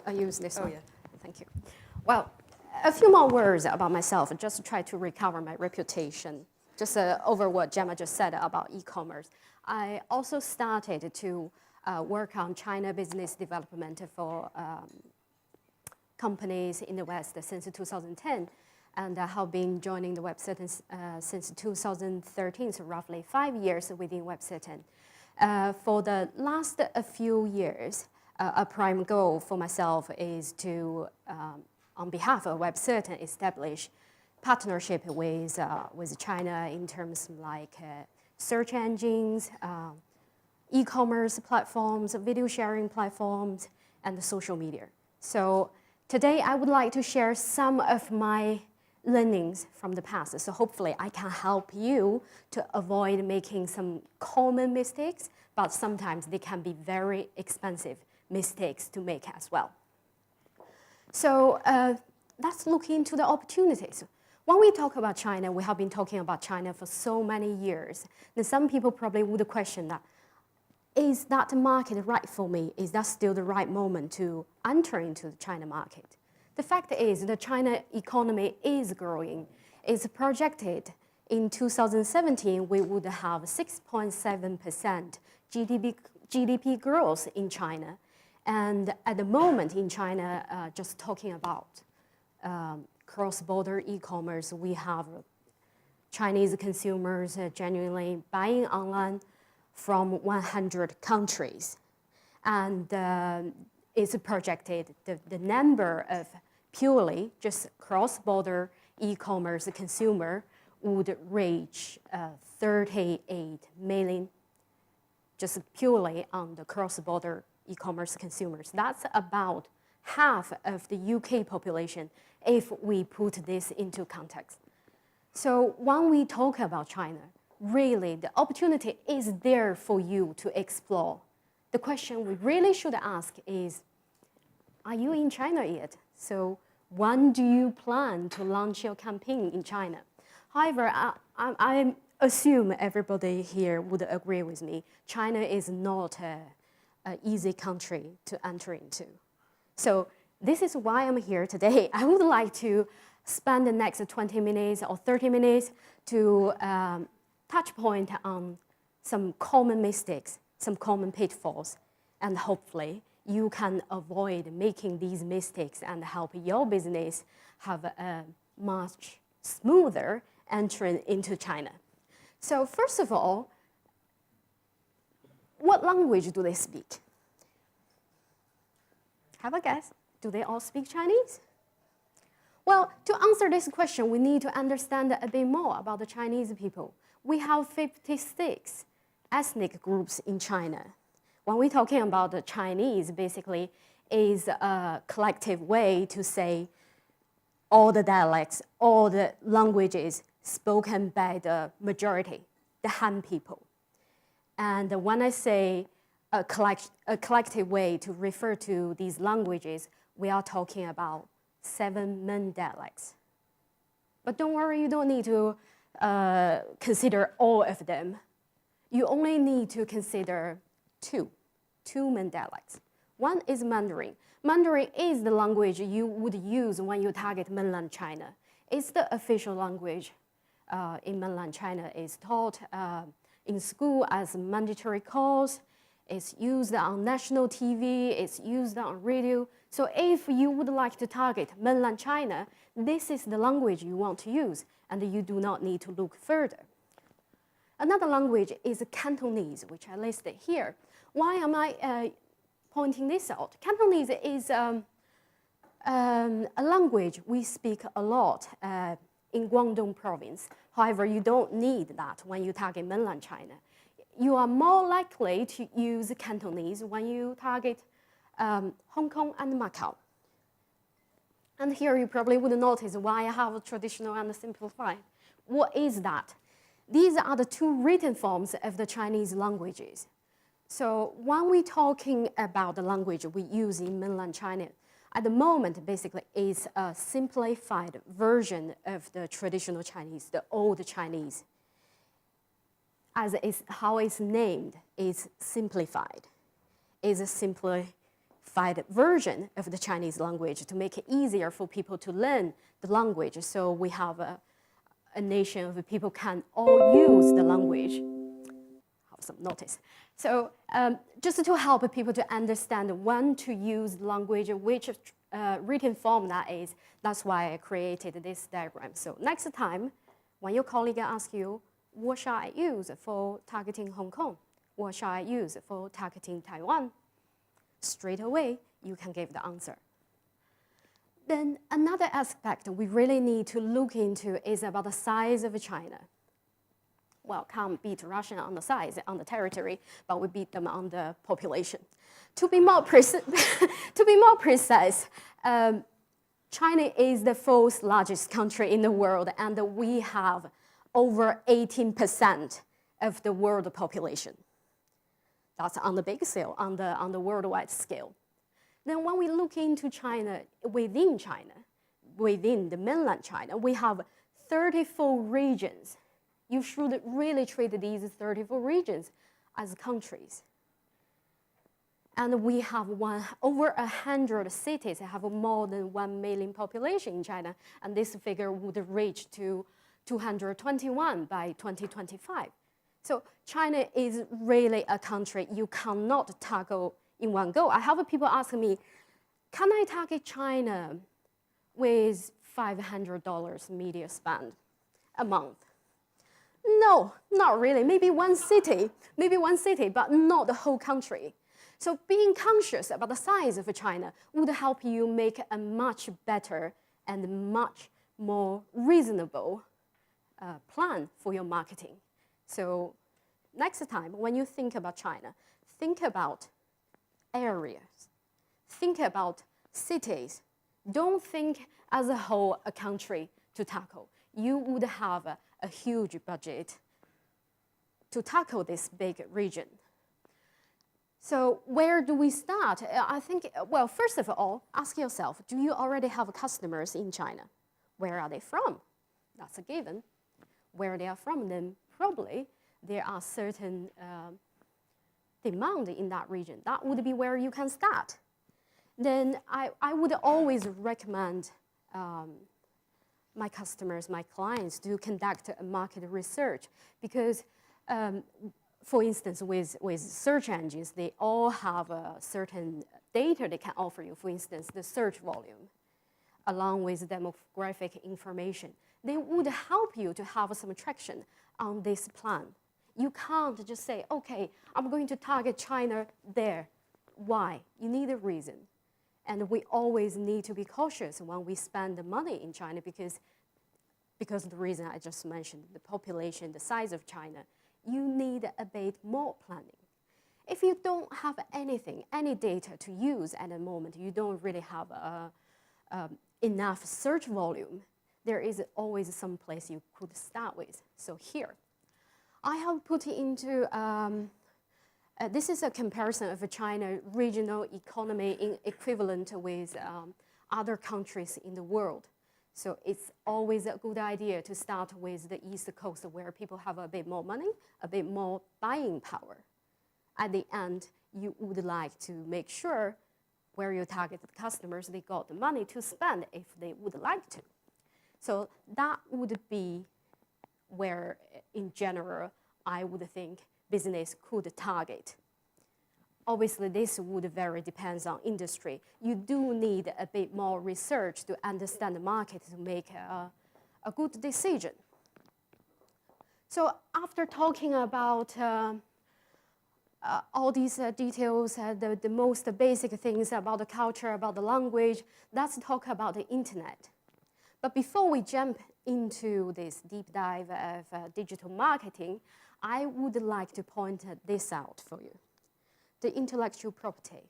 I use this one. Yeah. Thank you. Well, a few more words about myself, just to try to recover my reputation, just over what Gemma just said about e-commerce. I also started to work on China business development for companies in the West since 2010. And I have been joining the WebCertain since 2013, so roughly 5 years within WebCertain. For the last few years, a prime goal for myself is to, on behalf of WebCertain, establish partnership with China in terms like search engines, e-commerce platforms, video sharing platforms, and social media. So today I would like to share some of my learnings from the past. So hopefully I can help you to avoid making some common mistakes, but sometimes they can be very expensive mistakes to make as well. So let's look into the opportunities. When we talk about China, we have been talking about China for so many years. And some people probably would question that, is that market right for me? Is that still the right moment to enter into the China market? The fact is the China economy is growing. It's projected in 2017 we would have 6.7% GDP growth in China. And at the moment in China, just talking about cross-border e-commerce, we have Chinese consumers genuinely buying online from 100 countries. And it's projected the number of purely just cross-border e-commerce consumer would reach 38 million, just purely on the cross-border e-commerce consumers. That's about half of the UK population if we put this into context. So when we talk about China, really the opportunity is there for you to explore. The question we really should ask is, are you in China yet? So when do you plan to launch your campaign in China? However, I assume everybody here would agree with me. China is not an easy country to enter into. So this is why I'm here today. I would like to spend the next 20 minutes or 30 minutes to touch point on some common mistakes, some common pitfalls, and hopefully you can avoid making these mistakes and help your business have a much smoother entry into China. So first of all, what language do they speak? Have a guess. Do they all speak Chinese? Well, to answer this question, we need to understand a bit more about the Chinese people. We have 56 ethnic groups in China. When we're talking about the Chinese, basically, is a collective way to say all the dialects, all the languages spoken by the majority, the Han people. And when I say a collective way to refer to these languages, we are talking about 7 main dialects. But don't worry, you don't need to consider all of them. You only need to consider two main dialects. One is Mandarin. Mandarin is the language you would use when you target mainland China. It's the official language in mainland China. It's taught in school as a mandatory course. It's used on national TV. It's used on radio. So if you would like to target mainland China, this is the language you want to use, and you do not need to look further. Another language is Cantonese, which I listed here. Why am I pointing this out? Cantonese is a language we speak a lot in Guangdong province. However, you don't need that when you target mainland China. You are more likely to use Cantonese when you target Hong Kong and Macau. And here you probably would notice why I have a traditional and a simplified. What is that? These are the two written forms of the Chinese languages. So when we're talking about the language we use in mainland China, at the moment, basically, it's a simplified version of the traditional Chinese, the old Chinese. As is how it's named, is simplified. It's a simplified simplified version of the Chinese language to make it easier for people to learn the language. So we have a nation of people can all use the language. Have some notice. So just to help people to understand when to use language, which written form that is, that's why I created this diagram. So next time, when your colleague asks you, what shall I use for targeting Hong Kong? What shall I use for targeting Taiwan? Straight away, you can give the answer. Then another aspect we really need to look into is about the size of China. Well, can't beat Russia on the size, on the territory, but we beat them on the population. To be more precise, China is the fourth largest country in the world, and we have over 18% of the world population. That's on the big scale, on the worldwide scale. Then when we look into China, within the mainland China, we have 34 regions. You should really treat these 34 regions as countries. And we have over 100 cities that have more than 1 million population in China, and this figure would reach to 221 by 2025. So China is really a country you cannot tackle in one go. I have people asking me, can I target China with $500 media spend a month? No, not really. Maybe one city, but not the whole country. So being conscious about the size of China would help you make a much better and much more reasonable plan for your marketing. So next time, when you think about China, think about areas. Think about cities. Don't think as a whole a country to tackle. You would have a huge budget to tackle this big region. So where do we start? I think, well, first of all, ask yourself, do you already have customers in China? Where are they from? That's a given. Where they are from, then probably there are certain demand in that region. That would be where you can start. Then I would always recommend my customers, my clients, to conduct a market research because, for instance, with search engines, they all have a certain data they can offer you. For instance, the search volume, along with demographic information. They would help you to have some traction on this plan. You can't just say, okay, I'm going to target China there. Why? You need a reason. And we always need to be cautious when we spend the money in China because of the reason I just mentioned, the population, the size of China. You need a bit more planning. If you don't have anything, any data to use at the moment, you don't really have enough search volume, there is always some place you could start with. So here, I have put into, this is a comparison of a China regional economy equivalent with other countries in the world. So it's always a good idea to start with the East Coast where people have a bit more money, a bit more buying power. At the end, you would like to make sure where you target the customers, they got the money to spend if they would like to. So that would be where, in general, I would think business could target. Obviously, this would vary, depends on industry. You do need a bit more research to understand the market to make a good decision. So after talking about all these details, the most basic things about the culture, about the language, let's talk about the internet. But before we jump into this deep dive of digital marketing, I would like to point this out for you. The intellectual property.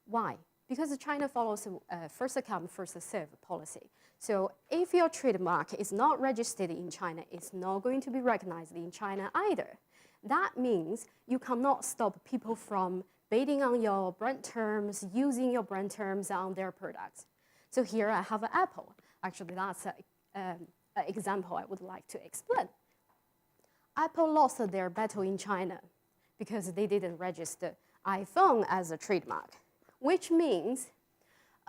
Why? Because China follows a first come, first served policy. So if your trademark is not registered in China, it's not going to be recognized in China either. That means you cannot stop people from bidding on your brand terms, using your brand terms on their products. So here I have Apple. Actually, that's an example I would like to explain. Apple lost their battle in China because they didn't register iPhone as a trademark. which means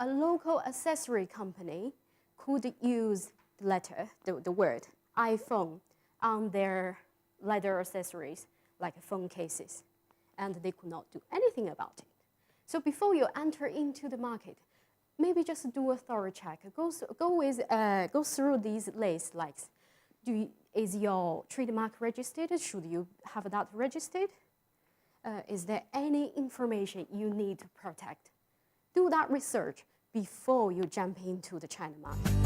a local accessory company could use the letter, the word iPhone on their leather accessories, like phone cases, and they could not do anything about it. So before you enter into the market, maybe just do a thorough check. Go through these lists, like, is your trademark registered? Should you have that registered? Is there any information you need to protect? Do that research before you jump into the China market.